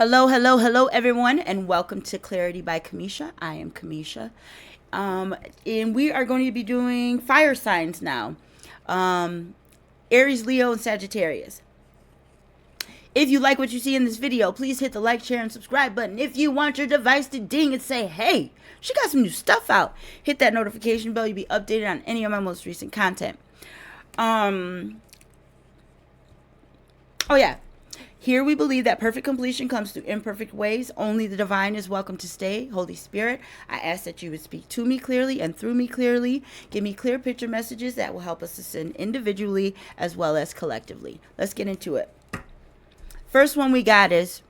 Hello, hello, hello, everyone, and welcome to Clarity by Kamisha. I am Kamisha, and we are going to be doing fire signs now. Aries, Leo, and Sagittarius. If you like what you see in this video, please hit the like, share, and subscribe button. If you want your device to ding and say, hey, she got some new stuff out, hit that notification bell. You'll be updated on any of my most recent content. Oh, yeah. Here we believe that perfect completion comes through imperfect ways. Only the divine is welcome to stay. Holy Spirit, I ask that you would speak to me clearly and through me clearly. Give me clear picture messages that will help us ascend individually as well as collectively. Let's get into it. First one we got is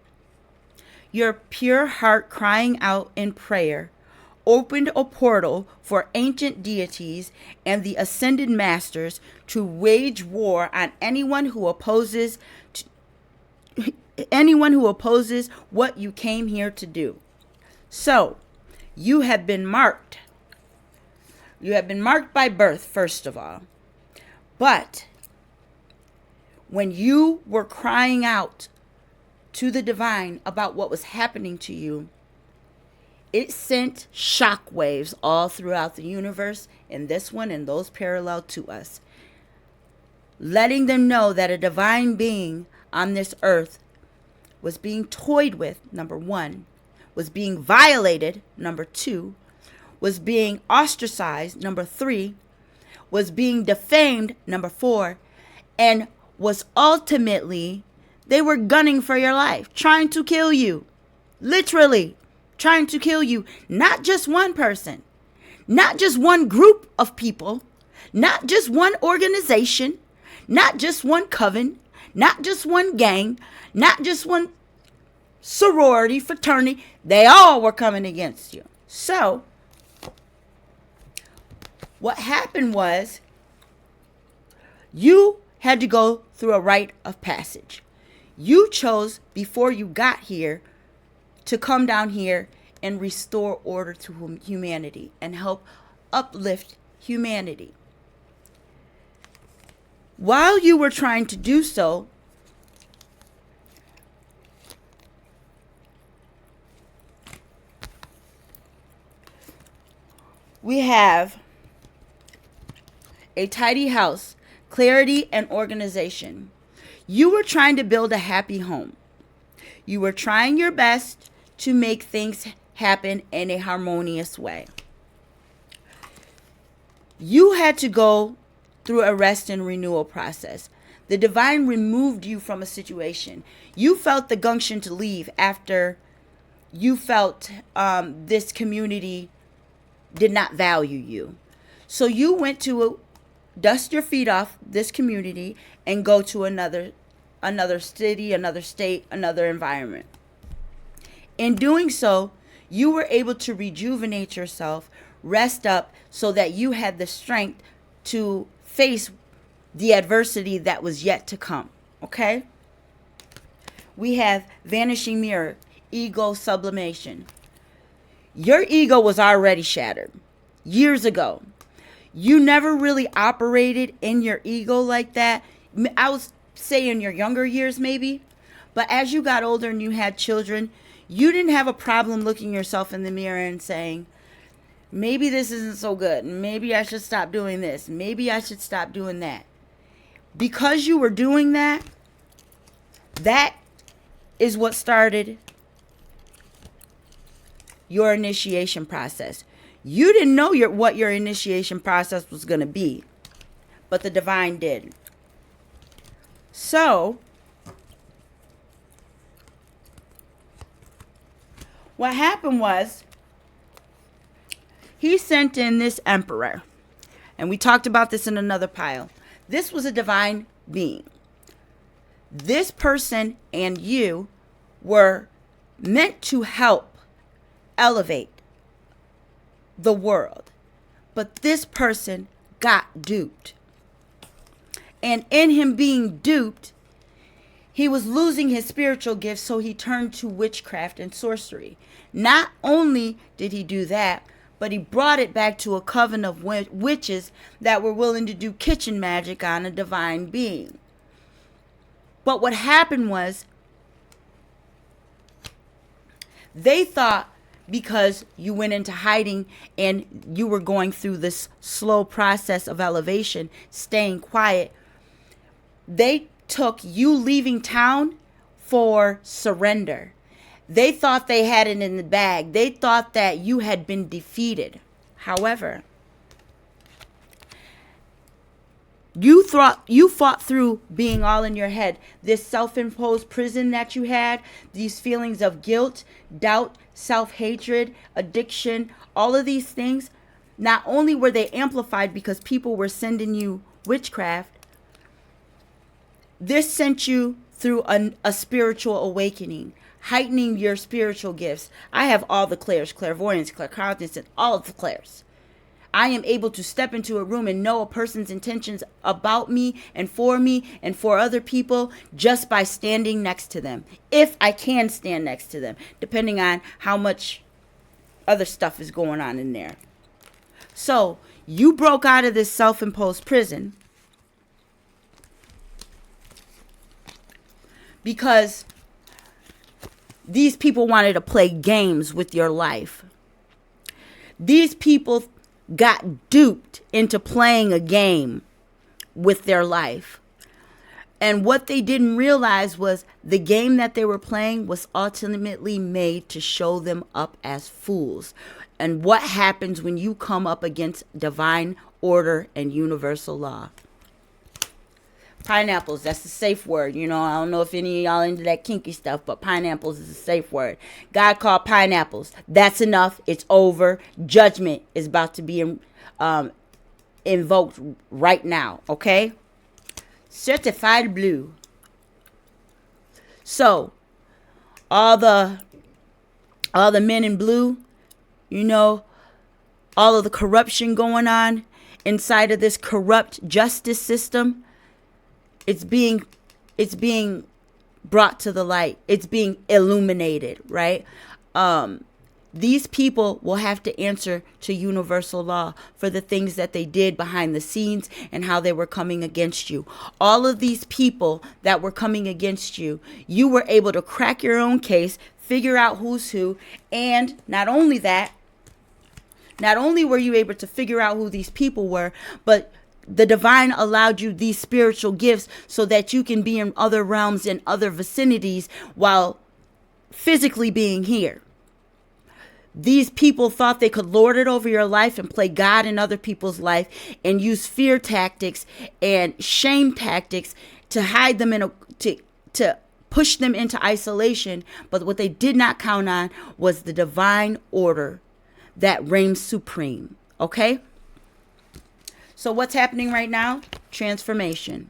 your pure heart crying out in prayer opened a portal for ancient deities and the ascended masters to wage war on anyone who opposes what you came here to do. So, you have been marked. You have been marked by birth, first of all. But when you were crying out to the divine about what was happening to you, it sent shock waves all throughout the universe, and this one and those parallel to us, letting them know that a divine being on this earth was being toyed with, number one, was being violated, number two, was being ostracized, number three, was being defamed, number four, and was ultimately, they were gunning for your life, trying to kill you, literally trying to kill you. Not just one person, not just one group of people, not just one organization, not just one coven, not just one gang, not just one sorority, fraternity. They all were coming against you. So, what happened was you had to go through a rite of passage. You chose before you got here to come down here and restore order to humanity and help uplift humanity. While you were trying to do so, we have a tidy house, clarity, and organization. You were trying to build a happy home. You were trying your best to make things happen in a harmonious way. You had to go through a rest and renewal process. The divine removed you from a situation. You felt the gumption to leave after you felt this community did not value you. So you went to dust your feet off this community and go to another city, another state, another environment. In doing so, you were able to rejuvenate yourself, rest up, so that you had the strength to face the adversity that was yet to come. Okay? We have vanishing mirror, ego sublimation. Your ego was already shattered years ago. You never really operated in your ego like that. I would say in your younger years maybe. But as you got older and you had children, you didn't have a problem looking yourself in the mirror and saying, maybe this isn't so good. Maybe I should stop doing this. Maybe I should stop doing that. Because you were doing that, that is what started your initiation process. You didn't know what your initiation process was going to be, but the divine did. So, what happened was, he sent in this emperor, and we talked about this in another pile. This was a divine being. This person and you were meant to help elevate the world, but this person got duped. And in him being duped, he was losing his spiritual gifts, so he turned to witchcraft and sorcery. Not only did he do that, but he brought it back to a coven of witches that were willing to do kitchen magic on a divine being. But what happened was, They thought because you went into hiding and you were going through this slow process of elevation, staying quiet, they took you leaving town for surrender. They thought they had it in the bag. They thought that you had been defeated. However, you fought through being all in your head. This self-imposed prison that you had, these feelings of guilt, doubt, self-hatred, addiction, all of these things, not only were they amplified because people were sending you witchcraft, this sent you through a spiritual awakening, heightening your spiritual gifts. I have all the clairs, clairvoyance, claircognizance, and all of the clairs. I am able to step into a room and know a person's intentions about me and for other people just by standing next to them. If I can stand next to them, depending on how much other stuff is going on in there. So you broke out of this self-imposed prison because these people wanted to play games with your life. These people got duped into playing a game with their life. And what they didn't realize was the game that they were playing was ultimately made to show them up as fools. And what happens when you come up against divine order and universal law? Pineapples, that's a safe word. You know, I don't know if any of y'all into that kinky stuff, but pineapples is a safe word. God called pineapples. That's enough. It's over. Judgment is about to be invoked right now, okay? Certified blue. So, all the men in blue, you know, all of the corruption going on inside of this corrupt justice system, it's being brought to the light. It's being illuminated, right? These people will have to answer to universal law for the things that they did behind the scenes and how they were coming against you. All of these people that were coming against you, you were able to crack your own case, figure out who's who, and not only that, not only were you able to figure out who these people were, but the divine allowed you these spiritual gifts so that you can be in other realms and other vicinities while physically being here. These people thought they could lord it over your life and play God in other people's life and use fear tactics and shame tactics to hide them to push them into isolation. But what they did not count on was the divine order that reigns supreme. Okay? So what's happening right now? Transformation.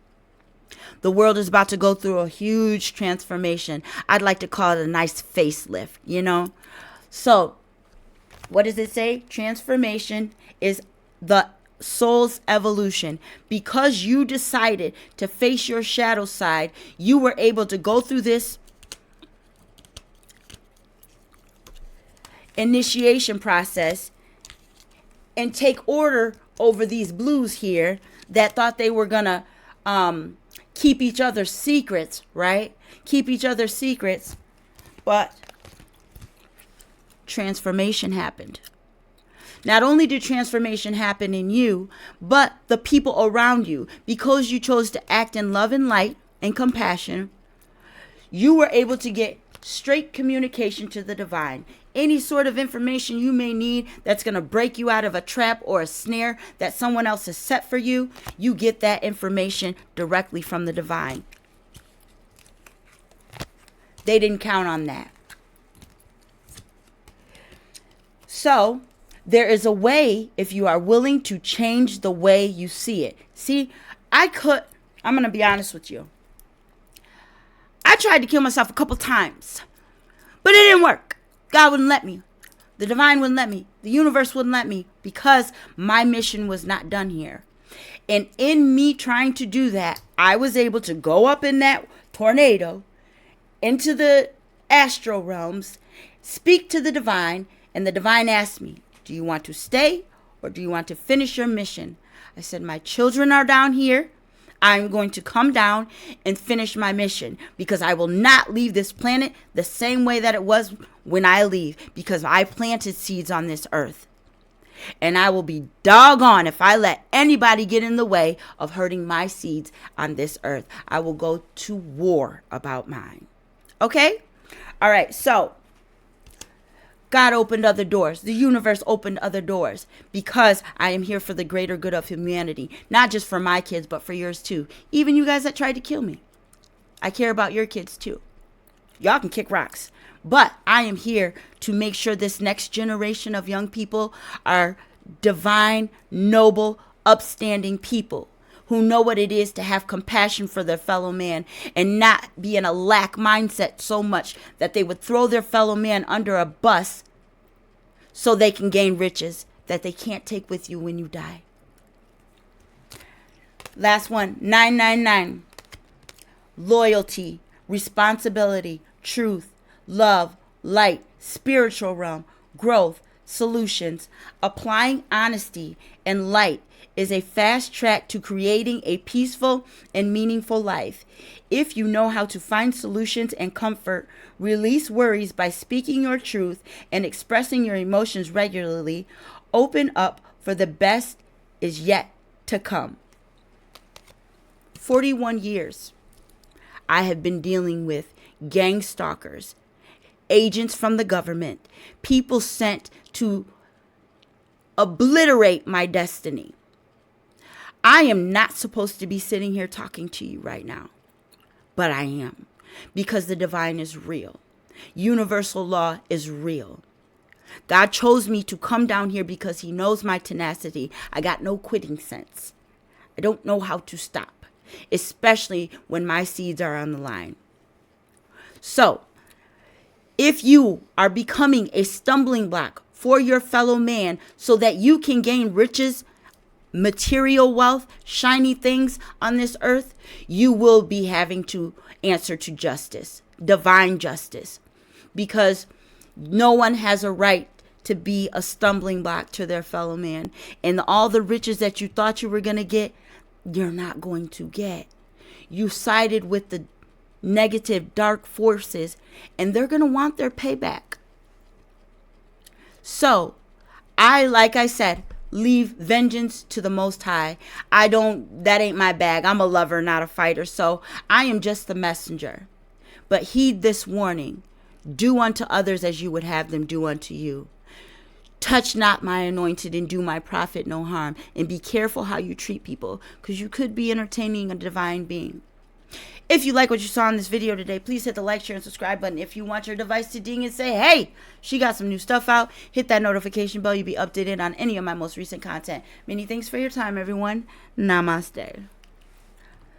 The world is about to go through a huge transformation. I'd like to call it a nice facelift, you know? So what does it say? Transformation is the soul's evolution. Because you decided to face your shadow side, you were able to go through this initiation process and take order over these blues here that thought they were gonna keep each other's secrets, right? Keep each other's secrets. But transformation happened. Not only did transformation happen in you, but the people around you. Because you chose to act in love and light and compassion, you were able to get straight communication to the divine. Any sort of information you may need that's going to break you out of a trap or a snare that someone else has set for you, you get that information directly from the divine. They didn't count on that. So, there is a way if you are willing to change the way you see it. See, I'm going to be honest with you. I tried to kill myself a couple times, but it didn't work. God wouldn't let me. The divine wouldn't let me. The universe wouldn't let me because my mission was not done here. And in me trying to do that, I was able to go up in that tornado into the astral realms, speak to the divine, and the divine asked me, do you want to stay or do you want to finish your mission? I said, my children are down here. I'm going to come down and finish my mission, because I will not leave this planet the same way that it was when I leave, because I planted seeds on this earth. And I will be doggone if I let anybody get in the way of hurting my seeds on this earth. I will go to war about mine. Okay? All right, so God opened other doors. The universe opened other doors, because I am here for the greater good of humanity. Not just for my kids, but for yours too. Even you guys that tried to kill me. I care about your kids too. Y'all can kick rocks. But I am here to make sure this next generation of young people are divine, noble, upstanding people who know what it is to have compassion for their fellow man and not be in a lack mindset so much that they would throw their fellow man under a bus so they can gain riches that they can't take with you when you die. Last one, 999. Loyalty, responsibility, truth, love, light, spiritual realm, growth, solutions. Applying honesty and light is a fast track to creating a peaceful and meaningful life. If you know how to find solutions and comfort, release worries by speaking your truth and expressing your emotions regularly, open up for the best is yet to come. 41 years I have been dealing with gang stalkers, agents from the government, people sent to obliterate my destiny. I am not supposed to be sitting here talking to you right now, but I am, because the divine is real. Universal law is real. God chose me to come down here because he knows my tenacity. I got no quitting sense. I don't know how to stop, especially when my seeds are on the line. So, if you are becoming a stumbling block for your fellow man so that you can gain riches, material wealth, shiny things on this earth, you will be having to answer to justice, divine justice, because no one has a right to be a stumbling block to their fellow man. And all the riches that you thought you were going to get, you're not going to get. You sided with the negative, dark forces, and they're going to want their payback. So, like I said, leave vengeance to the Most High. That ain't my bag. I'm a lover, not a fighter. So, I am just the messenger. But heed this warning. Do unto others as you would have them do unto you. Touch not my anointed and do my prophet no harm. And be careful how you treat people, because you could be entertaining a divine being. If you like what you saw in this video today, please hit the like, share, and subscribe button. If you want your device to ding and say, hey, she got some new stuff out, hit that notification bell. You'll be updated on any of my most recent content. Many thanks for your time, everyone. Namaste.